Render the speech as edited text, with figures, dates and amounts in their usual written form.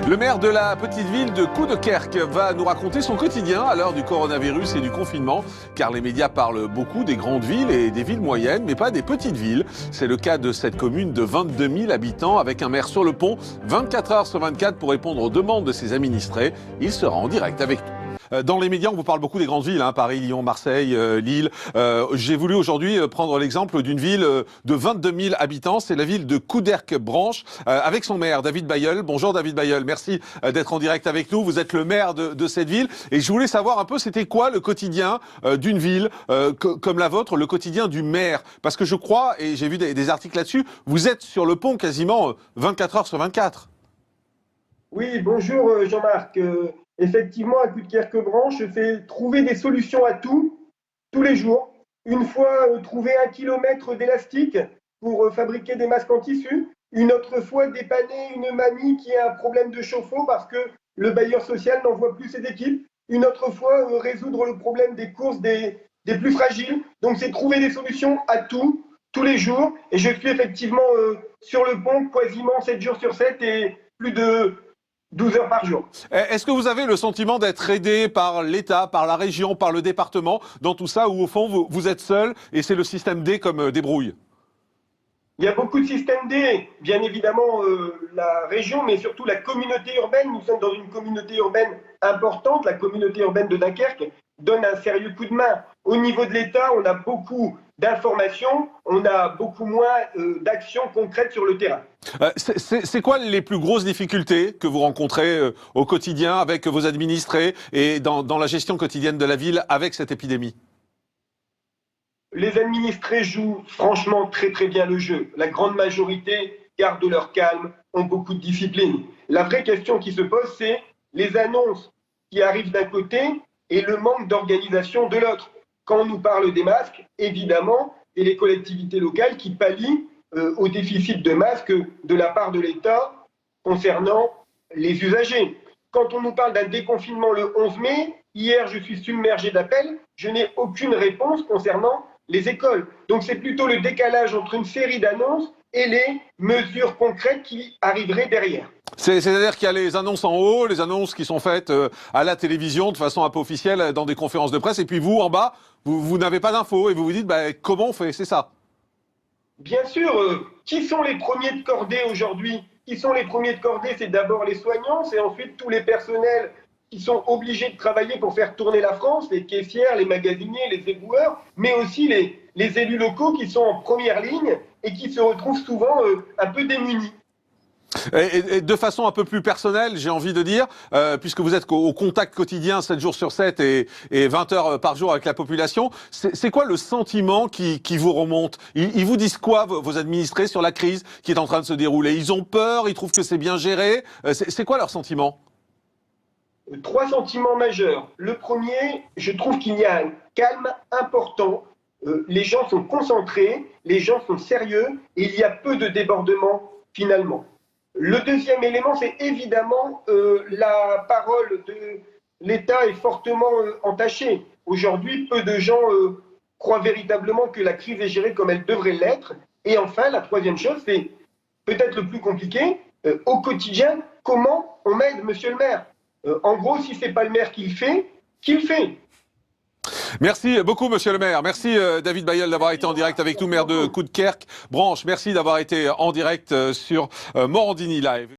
Le maire de la petite ville de Coudekerque va nous raconter son quotidien à l'heure du coronavirus et du confinement, car les médias parlent beaucoup des grandes villes et des villes moyennes, mais pas des petites villes. C'est le cas de cette commune de 22 000 habitants avec un maire sur le pont 24 heures sur 24 pour répondre aux demandes de ses administrés. Il sera en direct avec nous. Dans les médias, on vous parle beaucoup des grandes villes, Paris, Lyon, Marseille, Lille. J'ai voulu aujourd'hui prendre l'exemple d'une ville de 22 000 habitants. C'est la ville de Coudekerque-Branche, avec son maire, David Bailleul. Bonjour David Bailleul, merci d'être en direct avec nous. Vous êtes le maire de cette ville. Et je voulais savoir un peu, c'était quoi le quotidien d'une ville comme la vôtre, le quotidien du maire? Parce que je crois, et j'ai vu des articles là-dessus, vous êtes sur le pont quasiment 24 heures sur 24. Oui, bonjour Jean-Marc. Effectivement, à Coudekerque-Branche, je fais trouver des solutions à tout, tous les jours. Une fois, trouver 1 kilomètre d'élastique pour fabriquer des masques en tissu. Une autre fois, dépanner une mamie qui a un problème de chauffe-eau parce que le bailleur social n'envoie plus ses équipes. Une autre fois, résoudre le problème des courses des plus fragiles. Donc, c'est trouver des solutions à tout, tous les jours. Et je suis effectivement sur le pont quasiment 7 jours sur 7 et plus de 12 heures par jour. Est-ce que vous avez le sentiment d'être aidé par l'État, par la région, par le département dans tout ça, ou au fond vous êtes seul et c'est le système D comme débrouille? Il y a beaucoup de systèmes D, bien évidemment la région, mais surtout la communauté urbaine. Nous sommes dans une communauté urbaine importante. La communauté urbaine de Dunkerque donne un sérieux coup de main. Au niveau de l'État, on a beaucoup d'informations, on a beaucoup moins d'actions concrètes sur le terrain. C'est quoi les plus grosses difficultés que vous rencontrez au quotidien avec vos administrés et dans la gestion quotidienne de la ville avec cette épidémie? Les administrés jouent franchement très très bien le jeu. La grande majorité gardent leur calme, ont beaucoup de discipline. La vraie question qui se pose, c'est les annonces qui arrivent d'un côté et le manque d'organisation de l'autre. Quand on nous parle des masques, évidemment, et les collectivités locales qui pallient au déficit de masques de la part de l'État concernant les usagers. Quand on nous parle d'un déconfinement le 11 mai, hier je suis submergé d'appels, je n'ai aucune réponse concernant les écoles. Donc c'est plutôt le décalage entre une série d'annonces et les mesures concrètes qui arriveraient derrière. C'est-à-dire qu'il y a les annonces en haut, les annonces qui sont faites à la télévision de façon un peu officielle dans des conférences de presse, et puis vous, en bas, vous n'avez pas d'infos et vous vous dites comment on fait, c'est ça? Bien sûr, qui sont les premiers de cordée aujourd'hui? Qui sont les premiers de cordée? C'est d'abord les soignants, c'est ensuite tous les personnels qui sont obligés de travailler pour faire tourner la France, les caissières, les magasiniers, les éboueurs, mais aussi les élus locaux qui sont en première ligne et qui se retrouvent souvent un peu démunis. Et de façon un peu plus personnelle, j'ai envie de dire, puisque vous êtes au contact quotidien 7 jours sur 7 et 20 heures par jour avec la population, c'est quoi le sentiment qui vous remonte? Ils vous disent quoi, vos administrés, sur la crise qui est en train de se dérouler? Ils ont peur, ils trouvent que c'est bien géré? C'est quoi leur sentiment? 3 sentiments majeurs. Le premier, je trouve qu'il y a un calme important. Les gens sont concentrés, les gens sont sérieux et il y a peu de débordements finalement. Le deuxième élément, c'est évidemment la parole de l'État est fortement entachée. Aujourd'hui, peu de gens croient véritablement que la crise est gérée comme elle devrait l'être. Et enfin, la troisième chose, c'est peut-être le plus compliqué, au quotidien, comment on m'aide, monsieur le maire? En gros, si ce n'est pas le maire qui le fait, qui le fait? Merci beaucoup, monsieur le maire. Merci, David Bailleul, d'avoir été en direct avec nous, maire de Coudekerque-Branche. Merci d'avoir été en direct sur Morandini Live.